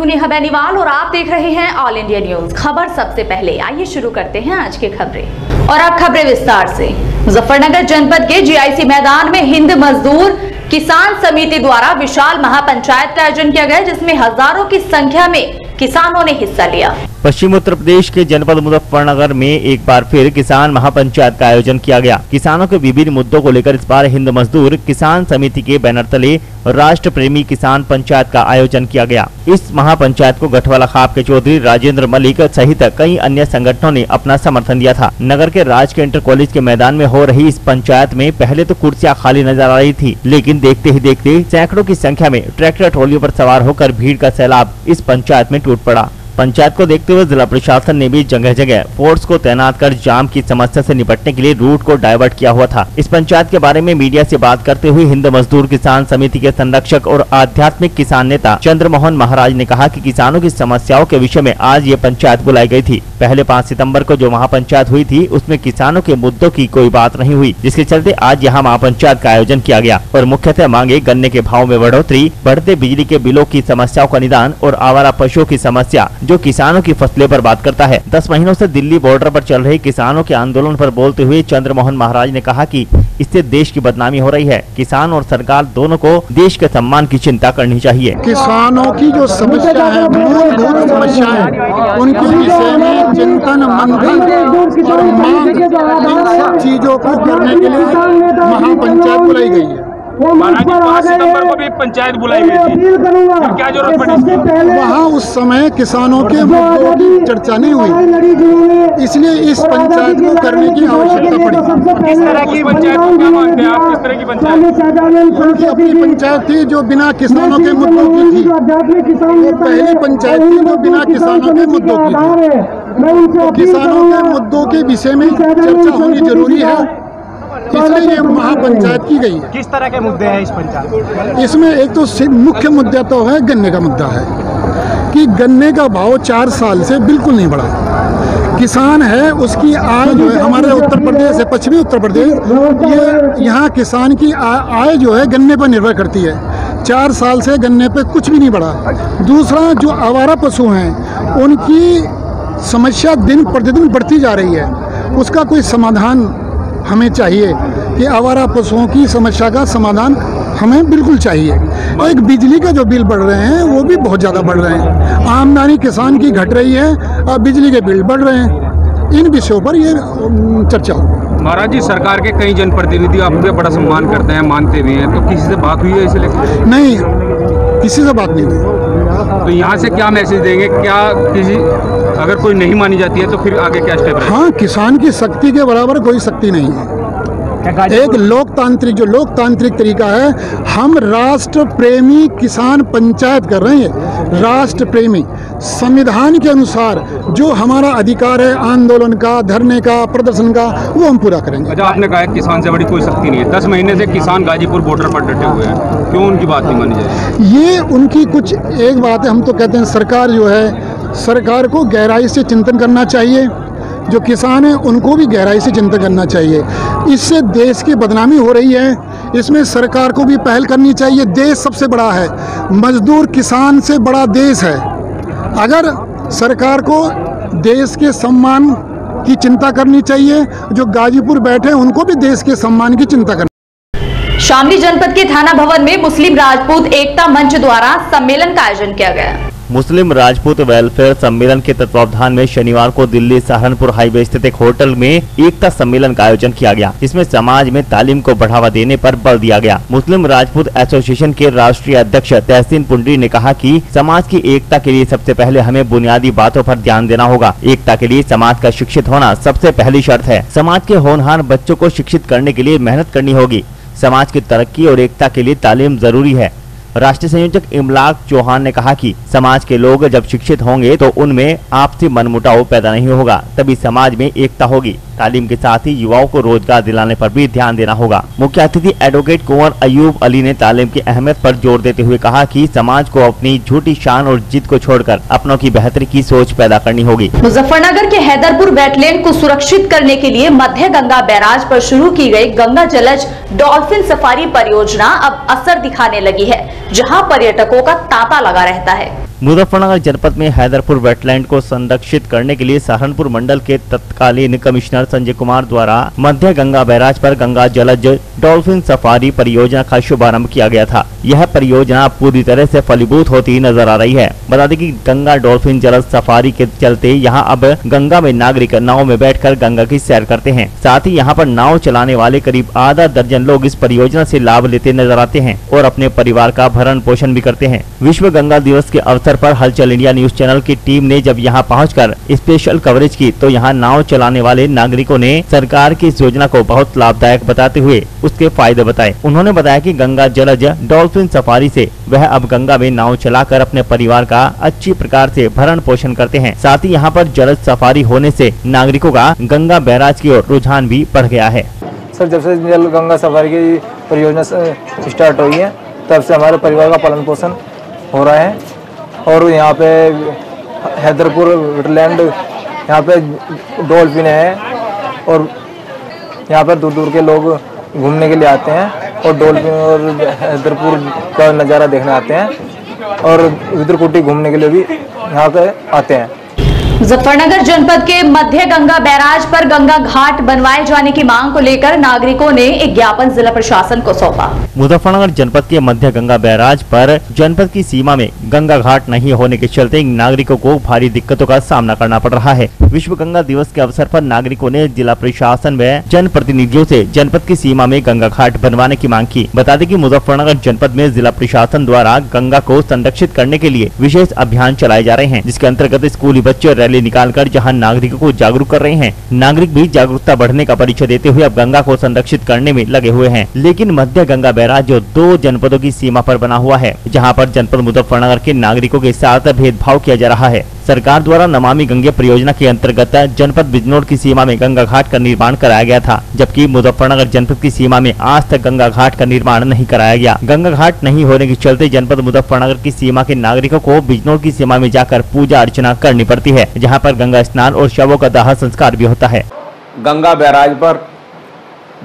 हूँ नेहा बेनीवाल और आप देख रहे हैं ऑल इंडिया न्यूज। खबर सबसे पहले, आइए शुरू करते हैं आज की खबरें। और अब खबरें विस्तार से। मुजफ्फरनगर जनपद के जीआईसी मैदान में हिंद मजदूर किसान समिति द्वारा विशाल महापंचायत का आयोजन किया गया, जिसमें हजारों की संख्या में किसानों ने हिस्सा लिया। पश्चिम उत्तर प्रदेश के जनपद मुजफ्फरनगर में एक बार फिर किसान महापंचायत का आयोजन किया गया। किसानों के विभिन्न मुद्दों को लेकर इस बार हिंद मजदूर किसान समिति के बैनर तले राष्ट्र प्रेमी किसान पंचायत का आयोजन किया गया। इस महापंचायत को गठवाला खाप के चौधरी राजेंद्र मलिक सहित कई अन्य संगठनों ने अपना समर्थन दिया था। नगर के राजकीय इंटर कॉलेज के मैदान में हो रही इस पंचायत में पहले तो कुर्सियां खाली नजर आ रही थी, लेकिन देखते ही देखते सैकड़ों की संख्या में ट्रैक्टर ट्रॉलियों पर सवार होकर भीड़ का सैलाब इस पंचायत में टूट पड़ा। पंचायत को देखते हुए जिला प्रशासन ने भी जगह जगह फोर्स को तैनात कर जाम की समस्या से निपटने के लिए रूट को डाइवर्ट किया हुआ था। इस पंचायत के बारे में मीडिया से बात करते हुए हिंद मजदूर किसान समिति के संरक्षक और आध्यात्मिक किसान नेता चंद्रमोहन महाराज ने कहा कि किसानों की समस्याओं के विषय में आज ये पंचायत बुलाई गई थी। पहले 5 सितम्बर को जो महापंचायत हुई थी उसमें किसानों के मुद्दों की कोई बात नहीं हुई, जिसके चलते आज यहाँ महापंचायत का आयोजन किया गया और मुख्यतः मांगे गन्ने के भाव में बढ़ोतरी, बढ़ते बिजली के बिलों की समस्याओं का निदान और आवारा पशुओं की समस्या जो किसानों की फसलें पर बात करता है। 10 महीनों से दिल्ली बॉर्डर पर चल रहे किसानों के आंदोलन पर बोलते हुए चंद्रमोहन महाराज ने कहा कि इससे देश की बदनामी हो रही है। किसान और सरकार दोनों को देश के सम्मान की चिंता करनी चाहिए। किसानों की जो समस्या है, मूलभूत समस्या है, उनके विषय में चिंतन मंथन और मांग, इन सब चीजों को करने के लिए महापंचायत बुलाई गई है। 5 सितंबर को भी पंचायत बुलाई गई थी, क्या जरूरत पड़ी? वहाँ उस समय किसानों के मुद्दों की चर्चा नहीं हुई, इसलिए इस पंचायत को करने की आवश्यकता पड़ी। किस तरह की पंचायत को क्या मानते हैं आप? किस तरह की पंचायत? उनकी अपनी पंचायत थी जो बिना किसानों के मुद्दों की थी। वो पहली पंचायत थी जो बिना किसानों के मुद्दों की थी। तो किसानों के मुद्दों के विषय में चर्चा होनी जरूरी है, इसलिए ये महापंचायत की गई है। किस तरह के मुद्दे हैं इस पंचायत? इसमें एक तो मुख्य मुद्दा तो है गन्ने का मुद्दा है कि गन्ने का भाव 4 साल से बिल्कुल नहीं बढ़ा। किसान है, उसकी आय जो है, हमारे उत्तर प्रदेश है, पश्चिमी उत्तर प्रदेश, ये यहाँ किसान की आय जो है गन्ने पर निर्भर करती है। 4 साल से गन्ने पे कुछ भी नहीं बढ़ा। दूसरा, जो आवारा पशु हैं उनकी समस्या दिन प्रतिदिन बढ़ती जा रही है, उसका कोई समाधान हमें चाहिए कि आवारा पशुओं की समस्या का समाधान हमें बिल्कुल चाहिए। एक बिजली का जो बिल बढ़ रहे हैं वो भी बहुत ज़्यादा बढ़ रहे हैं, आमदनी किसान की घट रही है और बिजली के बिल बढ़ रहे हैं। इन विषयों पर ये चर्चा हो। महाराज जी, सरकार के कई जनप्रतिनिधि आपको बड़ा सम्मान करते हैं, मानते भी हैं, तो किसी से बात हुई है इसे लेकर? नहीं, किसी से बात नहीं हुई। तो यहाँ से क्या मैसेज देंगे? क्या किसी अगर कोई नहीं मानी जाती है तो फिर आगे क्या स्टेप है? हाँ, किसान की शक्ति के बराबर कोई शक्ति नहीं है। एक लोकतांत्रिक तरीका है। हम राष्ट्र प्रेमी किसान पंचायत कर रहे हैं। राष्ट्र प्रेमी, संविधान के अनुसार जो हमारा अधिकार है आंदोलन का, धरने का, प्रदर्शन का, वो हम पूरा करेंगे। अच्छा, आपने कहा किसान से बड़ी कोई शक्ति नहीं है। 10 महीने से किसान गाजीपुर बॉर्डर पर डटे हुए हैं, क्यों उनकी बात नहीं मानी जाए? ये उनकी कुछ एक बात है। हम तो कहते हैं सरकार जो है, सरकार को गहराई से चिंतन करना चाहिए। जो किसान हैं उनको भी गहराई से चिंतन करना चाहिए। इससे देश की बदनामी हो रही है, इसमें सरकार को भी पहल करनी चाहिए। देश सबसे बड़ा है, मजदूर किसान से बड़ा देश है। अगर सरकार को देश के सम्मान की चिंता करनी चाहिए, जो गाजीपुर बैठे हैं उनको भी देश के सम्मान की चिंता करनी। शामली जनपद के थाना भवन में मुस्लिम राजपूत एकता मंच द्वारा सम्मेलन का आयोजन किया गया। मुस्लिम राजपूत वेलफेयर सम्मेलन के तत्वावधान में शनिवार को दिल्ली सहारनपुर हाईवे स्थित एक होटल में एकता सम्मेलन का आयोजन किया गया, जिसमें समाज में तालीम को बढ़ावा देने पर बल दिया गया। मुस्लिम राजपूत एसोसिएशन के राष्ट्रीय अध्यक्ष तहसीन पुंडरी ने कहा कि समाज की एकता के लिए सबसे पहले हमें बुनियादी बातों पर ध्यान देना होगा। एकता के लिए समाज का शिक्षित होना सबसे पहली शर्त है। समाज के होनहार बच्चों को शिक्षित करने के लिए मेहनत करनी होगी। समाज की तरक्की और एकता के लिए तालीम जरूरी है। राष्ट्रीय संयोजक इमलाक चौहान ने कहा कि समाज के लोग जब शिक्षित होंगे तो उनमें आपसी मनमुटाव पैदा नहीं होगा, तभी समाज में एकता होगी। तालीम के साथ ही युवाओं को रोजगार दिलाने पर भी ध्यान देना होगा। मुख्य अतिथि एडवोकेट कुंवर अयूब अली ने तालीम की अहमियत पर जोर देते हुए कहा कि समाज को अपनी झूठी शान और जिद को छोड़कर अपनों की बेहतरी की सोच पैदा करनी होगी। मुजफ्फरनगर के हैदरपुर वेटलैंड को सुरक्षित करने के लिए मध्य गंगा बैराज पर शुरू की गई गंगा जलज डॉल्फिन सफारी परियोजना अब असर दिखाने लगी है, जहां पर्यटकों का तांता लगा रहता है। मुजफ्फरनगर जनपद में हैदरपुर वेटलैंड को संरक्षित करने के लिए सहारनपुर मंडल के तत्कालीन कमिश्नर संजय कुमार द्वारा मध्य गंगा बैराज पर गंगा जलज डॉल्फिन सफारी परियोजना का शुभारंभ किया गया था। यह परियोजना पूरी तरह से फलीभूत होती नजर आ रही है। बता दें कि गंगा डॉल्फिन जलज सफारी के चलते यहां अब गंगा में नागरिक नाव में बैठकर गंगा की सैर करते हैं। साथ ही यहां पर नाव चलाने वाले करीब आधा दर्जन लोग इस परियोजना से लाभ लेते नजर आते हैं और अपने परिवार का भरण पोषण भी करते हैं। विश्व गंगा दिवस के अवसर पर हलचल इंडिया न्यूज चैनल की टीम ने जब यहां पहुंचकर स्पेशल कवरेज की तो यहां नाव चलाने वाले नागरिकों ने सरकार की इस योजना को बहुत लाभदायक बताते हुए उसके फायदे बताए। उन्होंने बताया कि गंगा जलज डॉल्फिन सफारी से वह अब गंगा में नाव चलाकर अपने परिवार का अच्छी प्रकार से भरण पोषण करते हैं। साथ ही यहाँ पर जलज सफारी होने से नागरिकों का गंगा बैराज की ओर रुझान भी बढ़ गया है। सर, जब से जल गंगा सफारी की परियोजना स्टार्ट हुई है तब से हमारे परिवार का पालन पोषण हो रहा है और यहाँ पे हैदरपुर वेटलैंड यहाँ पे डॉल्फिन है और यहाँ पर दूर दूर के लोग घूमने के लिए आते हैं और डॉल्फिन और हैदरपुर का नज़ारा देखने आते हैं और विद्रकुटी घूमने के लिए भी यहाँ पे आते हैं। मुजफ्फरनगर जनपद के मध्य गंगा बैराज पर गंगा घाट बनवाए जाने की मांग को लेकर नागरिकों ने एक ज्ञापन जिला प्रशासन को सौंपा। मुजफ्फरनगर जनपद के मध्य गंगा बैराज पर जनपद की सीमा में गंगा घाट नहीं होने के चलते नागरिकों को भारी दिक्कतों का सामना करना पड़ रहा है। विश्व गंगा दिवस के अवसर पर नागरिकों ने जिला प्रशासन व जनप्रतिनिधियों से जनपद की सीमा में गंगा घाट बनवाने की मांग की। बता दें कि मुजफ्फरनगर जनपद में जिला प्रशासन द्वारा गंगा को संरक्षित करने के लिए विशेष अभियान चलाए जा रहे हैं, जिसके अंतर्गत स्कूली बच्चे रैली निकालकर जहां नागरिकों को जागरूक कर रहे हैं। नागरिक भी जागरूकता बढ़ने का परिचय देते हुए अब गंगा को संरक्षित करने में लगे हुए हैं। लेकिन मध्य गंगा बैराज जो 2 जनपदों की सीमा पर बना हुआ है, जहां पर जनपद मुजफ्फरनगर के नागरिकों के साथ भेदभाव किया जा रहा है। सरकार द्वारा नमामि गंगे परियोजना के अंतर्गत जनपद बिजनौर की सीमा में गंगा घाट का निर्माण कराया गया था, जबकि मुजफ्फरनगर जनपद की सीमा में आज तक गंगा घाट का निर्माण नहीं कराया गया। गंगा घाट नहीं होने के चलते जनपद मुजफ्फरनगर की सीमा के नागरिकों को बिजनौर की सीमा में जाकर पूजा अर्चना करनी पड़ती है, जहाँ पर गंगा स्नान और शवों का दाह संस्कार भी होता है। गंगा बैराज पर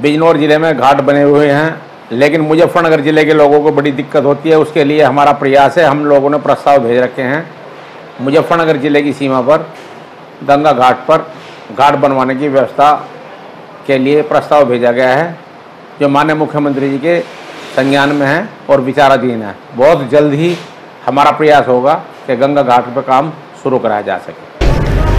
बिजनौर जिले में घाट बने हुए हैं, लेकिन मुजफ्फरनगर जिले के लोगों को बड़ी दिक्कत होती है। उसके लिए हमारा प्रयास है, हम लोगों ने प्रस्ताव भेज रखे हैं। मुजफ्फरनगर जिले की सीमा पर गंगा घाट पर घाट बनवाने की व्यवस्था के लिए प्रस्ताव भेजा गया है, जो माननीय मुख्यमंत्री जी के संज्ञान में है और विचाराधीन है। बहुत जल्द ही हमारा प्रयास होगा कि गंगा घाट पर काम शुरू कराया जा सके।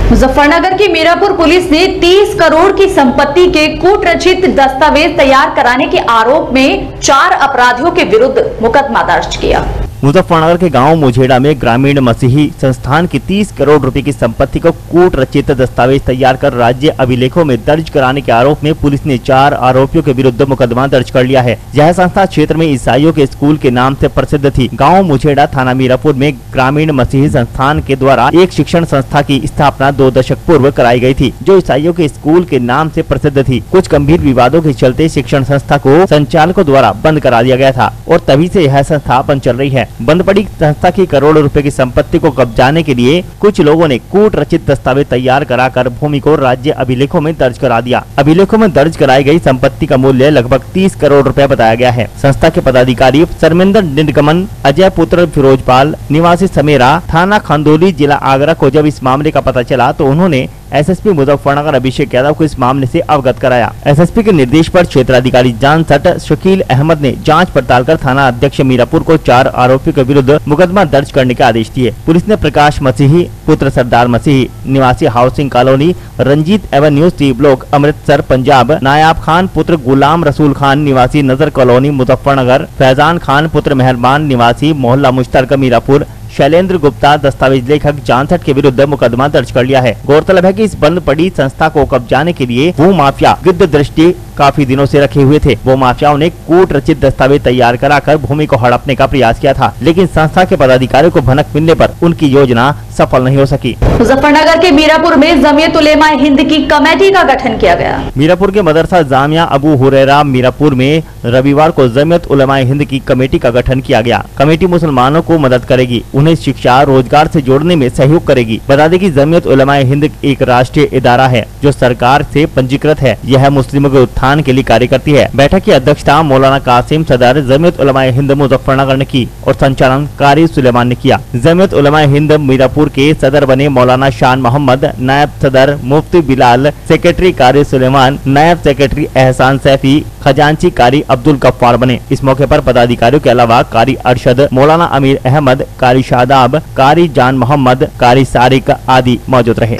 मुजफ्फरनगर की मीरापुर पुलिस ने 30 करोड़ की संपत्ति के कूटरचित दस्तावेज तैयार कराने के आरोप में 4 अपराधियों के विरुद्ध मुकदमा दर्ज किया। मुजफ्फरनगर के गांव मुझेड़ा में ग्रामीण मसीही संस्थान की 30 करोड़ रुपए की संपत्ति को कूट रचित दस्तावेज तैयार कर राज्य अभिलेखों में दर्ज कराने के आरोप में पुलिस ने 4 आरोपियों के विरुद्ध मुकदमा दर्ज कर लिया है। यह संस्था क्षेत्र में ईसाइयों के स्कूल के नाम से प्रसिद्ध थी। गाँव मुझेड़ा थाना मीरापुर में ग्रामीण मसीही संस्थान के द्वारा एक शिक्षण संस्था की स्थापना 2 दशक पूर्व कराई गई थी, जो ईसाइयों के स्कूल के नाम से प्रसिद्ध थी। कुछ गंभीर विवादों के चलते शिक्षण संस्था को संचालकों द्वारा बंद करा दिया गया था और तभी से यह संस्था बंद चल रही है। बंद पड़ी संस्था की करोड़ों रुपए की संपत्ति को कब्जाने के लिए कुछ लोगों ने कूट रचित दस्तावेज तैयार कराकर भूमि को राज्य अभिलेखों में दर्ज करा दिया। अभिलेखों में दर्ज कराई गई संपत्ति का मूल्य लगभग 30 करोड़ रुपए बताया गया है। संस्था के पदाधिकारी शर्मेंद्र निर्गमन, अजय पुत्र फिरोजपाल, निवासी समेरा, थाना खंदौली, जिला आगरा को जब इस मामले का पता चला तो उन्होंने एसएसपी मुजफ्फरनगर अभिषेक यादव को इस मामले से अवगत कराया। एसएसपी के निर्देश पर क्षेत्राधिकारी जानसट शकील अहमद ने जांच पड़ताल कर थाना अध्यक्ष मीरापुर को 4 आरोपियों के विरुद्ध मुकदमा दर्ज करने के आदेश दिए। पुलिस ने प्रकाश मसीही पुत्र सरदार मसीही निवासी housing colony Ranjit avenue C block Amritsar Punjab, Nayab Khan पुत्र गुलाम रसूल खान निवासी नजर कॉलोनी मुजफ्फरनगर, फैजान खान पुत्र मेहरबान निवासी मोहल्ला मुश्तरका मीरापुर, शैलेंद्र गुप्ता दस्तावेज लेखक जानसठ के विरुद्ध मुकदमा दर्ज कर लिया है। गौरतलब है कि इस बंद पड़ी संस्था को कब्जाने के लिए वो माफिया गिद्ध दृष्टि काफी दिनों से रखे हुए थे। वो माफियाओं ने कूट रचित दस्तावेज तैयार कराकर भूमि को हड़पने का प्रयास किया था, लेकिन संस्था के पदाधिकारियों को भनक मिलने पर उनकी योजना सफल नहीं हो सकी। मुजफ्फरनगर के मीरापुर में जमीयत उलेमा हिंद की कमेटी का गठन किया गया। मीरापुर के मदरसा जामिया अबू हुरैरा मीरापुर में रविवार को जमीयत उलेमा हिंद की कमेटी का गठन किया गया। कमेटी मुसलमानों को मदद करेगी, उन्हें शिक्षा रोजगार से जोड़ने में सहयोग करेगी। बता दें कि जमीयत उलमाए हिंद एक राष्ट्रीय इदारा है जो सरकार से पंजीकृत है। यह मुस्लिमों के उत्थान के लिए कार्य करती है। बैठक की अध्यक्षता मौलाना कासिम सदर जमीयत उलमाए हिंद मुजफ्फरनगर ने की और संचालन कारी सुलेमान ने किया। जमीयत उलमाए हिंद मीरापुर के सदर बने मौलाना शान मोहम्मद, नायब सदर मुफ्ती बिलाल, सेक्रेटरी कारी सुलेमान, नायब सेक्रेटरी एहसान सैफी, खजांची कारी अब्दुल गफ्फार बने। इस मौके पर पदाधिकारियों के अलावा कारी अरशद, मौलाना अमीर अहमद, कारी शादाब, कारी जान मोहम्मद, कारी सारिक आदि मौजूद रहे।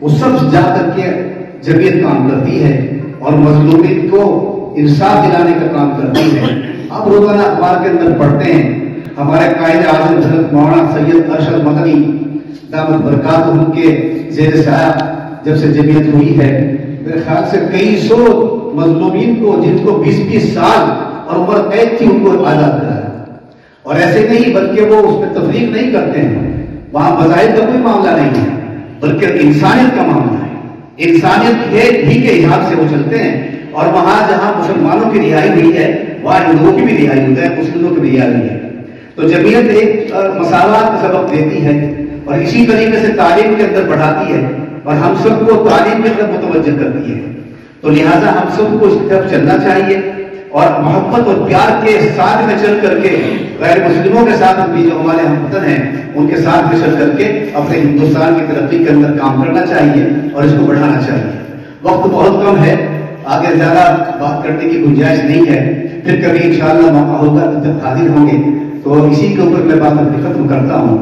वो सब जाकर के जमीयत काम करती है और मजलूमियत को इंसाफ दिलाने का काम करती है। आप रोजाना अखबार के अंदर पढ़ते हैं, हमारे कायदे आज़म हज़रत मौलाना सैयद अरशद मदनी दामत बरकातुहू के ज़ेर साया जब से जमीयत हुई है, मेरे ख्याल से कई सौ मजलूमीन को जिनको 20-20 साल और उम्र कैद थी उनको आजाद कराया। और ऐसे नहीं बल्कि वो उसमें तफरीक नहीं करते हैं, वहां मज़ाहिब का कोई मामला नहीं है बल्कि इंसानियत का मामला है। इंसानियत ही के हिसाब से वो चलते हैं और वहां जहां मुसलमानों की रिहाई हुई है वहां हिंदुओं की भी रिहाई हुई है, मुस्लिमों की रिहाई हुई है। तो जमीयत एक मसावात का सबक देती है और इसी तरीके से तालीम के अंदर बढ़ाती है और हम सबको तालीम की तरफ मुतवज्जह करती है। तो लिहाजा हम सबको इस तरफ चलना चाहिए और मोहब्बत और प्यार के साथ में चल करके गैर मुस्लिमों के साथ भी जो हमारे हमवतन हैं उनके साथ में चल करके अपने हिंदुस्तान की तरक्की के अंदर काम करना चाहिए और इसको बढ़ाना चाहिए। वक्त बहुत कम है, आगे ज्यादा बात करने की गुंजाइश नहीं है, फिर कभी इंशाअल्लाह मौका होगा तो जब हाजिर होंगे तो इसी के ऊपर मैं बात खत्म करता हूँ।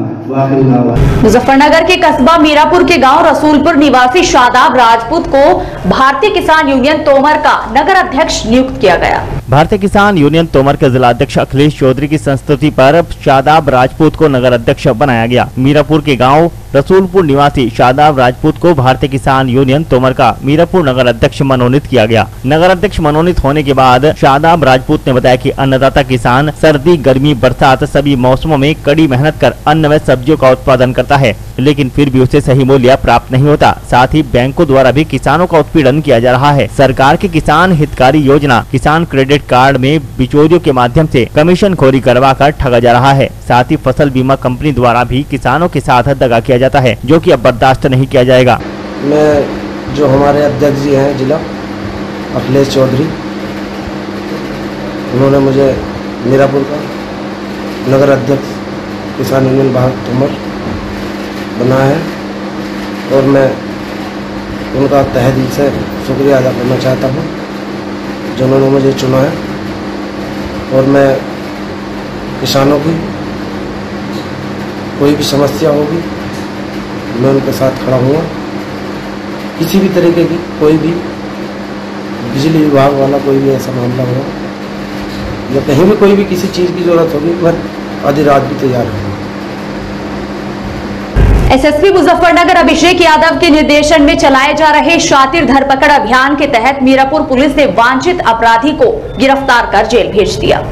मुजफ्फरनगर के कस्बा मीरापुर के गांव रसूलपुर निवासी शादाब राजपूत को भारतीय किसान यूनियन तोमर का नगर अध्यक्ष नियुक्त किया गया। भारतीय किसान यूनियन तोमर के जिला अध्यक्ष अखिलेश चौधरी की संस्तुति पर शादाब राजपूत को नगर अध्यक्ष बनाया गया। मीरापुर के गांव रसूलपुर निवासी शादाब राजपूत को भारतीय किसान यूनियन तोमर का मीरापुर नगर अध्यक्ष मनोनीत किया गया। नगर अध्यक्ष मनोनीत होने के बाद शादाब राजपूत ने बताया कि अन्नदाता किसान सर्दी, गर्मी, बरसात सभी मौसमों में कड़ी मेहनत कर अन्न व सब्जियों का उत्पादन करता है, लेकिन फिर भी उसे सही मूल्य प्राप्त नहीं होता। साथ ही बैंकों द्वारा भी किसानों का उत्पीड़न किया जा रहा है। सरकार की किसान हितकारी योजना किसान क्रेडिट कार्ड में बिचौलियों के माध्यम से कमीशन खोरी करवा कर ठगा जा रहा है। साथ ही फसल बीमा कंपनी द्वारा भी किसानों के साथ दगा किया जाता है, जो कि अब बर्दाश्त नहीं किया जाएगा। मैं जो हमारे अध्यक्ष जी हैं जिला अखिलेश चौधरी, उन्होंने मुझे मीरापुर का नगर अध्यक्ष किसान यूनियन भारत तोमर बनाया है और मैं उनका तहे दिल से शुक्रिया अदा करना चाहता हूँ जिन्होंने मुझे चुना है। और मैं किसानों की कोई भी समस्या होगी मैं उनके साथ खड़ा हूँगा। किसी भी तरीके की कोई भी बिजली विभाग वाला कोई भी ऐसा मामला हो या कहीं भी कोई भी किसी चीज़ की जरूरत होगी मैं आधी रात भी तैयार हूँ। एसएसपी मुजफ्फरनगर अभिषेक यादव के निर्देशन में चलाए जा रहे शातिर धरपकड़ अभियान के तहत मीरापुर पुलिस ने वांछित अपराधी को गिरफ्तार कर जेल भेज दिया।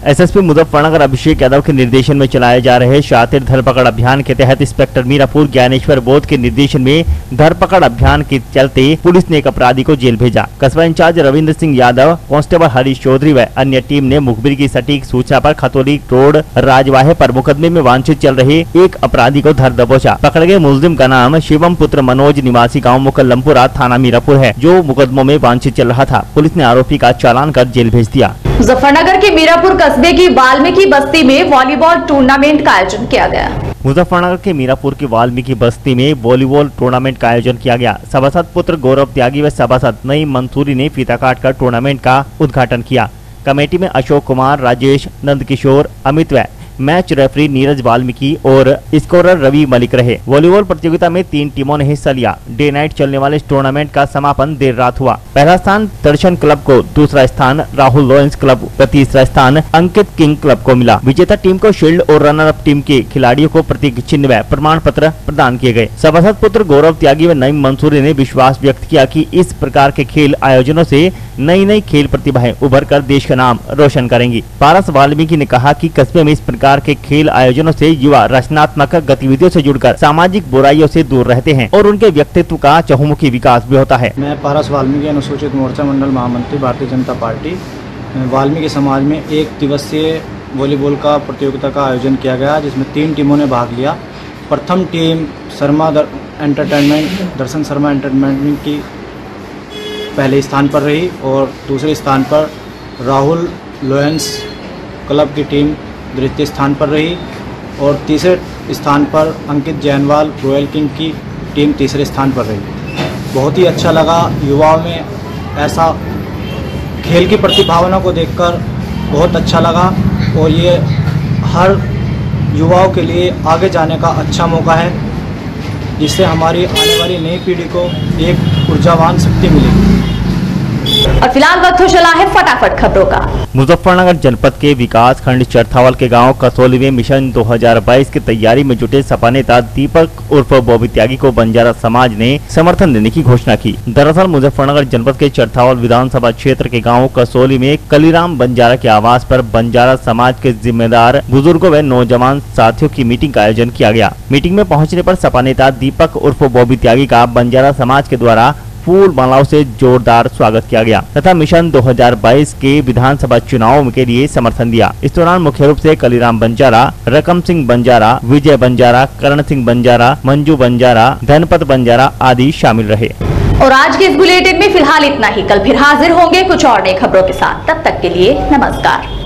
एसएसपी मुजफ्फरनगर अभिषेक यादव के निर्देशन में चलाए जा रहे शातिर धरपकड़ अभियान के तहत इंस्पेक्टर मीरापुर ज्ञानेश्वर बोध के निर्देशन में धरपकड़ अभियान के चलते पुलिस ने एक अपराधी को जेल भेजा। कस्बा इंचार्ज रविंद्र सिंह यादव, कांस्टेबल हरीश चौधरी व अन्य टीम ने मुखबिर की सटीक सूचना पर खतौली रोड राजवाहे पर मुकदमे में वांछित चल रहे एक अपराधी को धर दबोचा। पकड़े गए मुलजिम का नाम शिवम पुत्र मनोज निवासी गाँव मुकल्लमपुरा थाना मीरापुर है, जो मुकदमों में वांछित चल रहा था। पुलिस ने आरोपी का चालान कर जेल भेज दिया। मुजफ्फरनगर के मीरापुर कस्बे की वाल्मीकि बस्ती में वॉलीबॉल टूर्नामेंट का आयोजन किया गया। मुजफ्फरनगर के मीरापुर की वाल्मीकि बस्ती में वॉलीबॉल टूर्नामेंट का आयोजन किया गया। सभासद पुत्र गौरव त्यागी व सभासद नईम मंसूरी ने फीता काट कर टूर्नामेंट का उद्घाटन किया। कमेटी में अशोक कुमार, राजेश, नंदकिशोर, अमित व मैच रेफरी नीरज वाल्मीकि और स्कोरर रवि मलिक रहे। वॉलीबॉल प्रतियोगिता में 3 टीमों ने हिस्सा लिया। डे नाइट चलने वाले इस टूर्नामेंट का समापन देर रात हुआ। पहला स्थान दर्शन क्लब को, दूसरा स्थान राहुल लॉयंस क्लब व तीसरा स्थान अंकित किंग क्लब को मिला। विजेता टीम को शील्ड और रनर अप टीम के खिलाड़ियों को प्रतीक चिन्ह व प्रमाण पत्र प्रदान किए गए। सभासद पुत्र गौरव त्यागी व नईम मंसूरी ने विश्वास व्यक्त किया कि इस प्रकार के खेल आयोजनों से नई नई खेल प्रतिभाएं उभर कर देश का नाम रोशन करेंगी। पारस वाल्मीकि ने कहा कि कस्बे में इस प्रकार के खेल आयोजनों से युवा रचनात्मक गतिविधियों से जुड़कर सामाजिक बुराइयों से दूर रहते हैं और उनके व्यक्तित्व का चहुमुखी विकास भी होता है। मैं पारस वाल्मीकि अनुसूचित मोर्चा मंडल महामंत्री भारतीय जनता पार्टी वाल्मीकि समाज में 1 दिवसीय वॉलीबॉल का प्रतियोगिता का आयोजन किया गया, जिसमें 3 टीमों ने भाग लिया। प्रथम टीम दर्शन शर्मा एंटरटेनमेंट की पहले स्थान पर रही और दूसरे स्थान पर राहुल लोयंस क्लब की टीम द्वितीय स्थान पर रही और तीसरे स्थान पर अंकित जैनवाल रॉयल किंग की टीम तीसरे स्थान पर रही। बहुत ही अच्छा लगा, युवाओं में ऐसा खेल की प्रतिभावना को देखकर बहुत अच्छा लगा और ये हर युवाओं के लिए आगे जाने का अच्छा मौका है, जिससे हमारी आने वाली नई पीढ़ी को एक ऊर्जावान शक्ति मिलेगी। और फिलहाल वक्त हो चला है फटाफट खबरों का। मुजफ्फरनगर जनपद के विकास खंड चरथावल के गांव कसौली में मिशन 2022 की तैयारी में जुटे सपा नेता दीपक उर्फ बॉबी त्यागी को बंजारा समाज ने समर्थन देने की घोषणा की। दरअसल मुजफ्फरनगर जनपद के चरथावल विधानसभा क्षेत्र के गांव कसौली में कलीराम बंजारा के आवास पर बंजारा समाज के जिम्मेदार बुजुर्गों व नौजवान साथियों की मीटिंग का आयोजन किया गया। मीटिंग में पहुँचने पर सपा नेता दीपक उर्फ बॉबी त्यागी का बंजारा समाज के द्वारा फूल मालाओं से जोरदार स्वागत किया गया तथा मिशन 2022 के विधानसभा चुनावों के लिए समर्थन दिया। इस दौरान मुख्य रूप से कलीराम बंजारा, रकम सिंह बंजारा, विजय बंजारा, करण सिंह बंजारा, मंजू बंजारा, धनपत बंजारा आदि शामिल रहे। और आज के इस बुलेटिन में फिलहाल इतना ही। कल फिर हाजिर होंगे कुछ और नई खबरों के साथ। तब तक के लिए नमस्कार।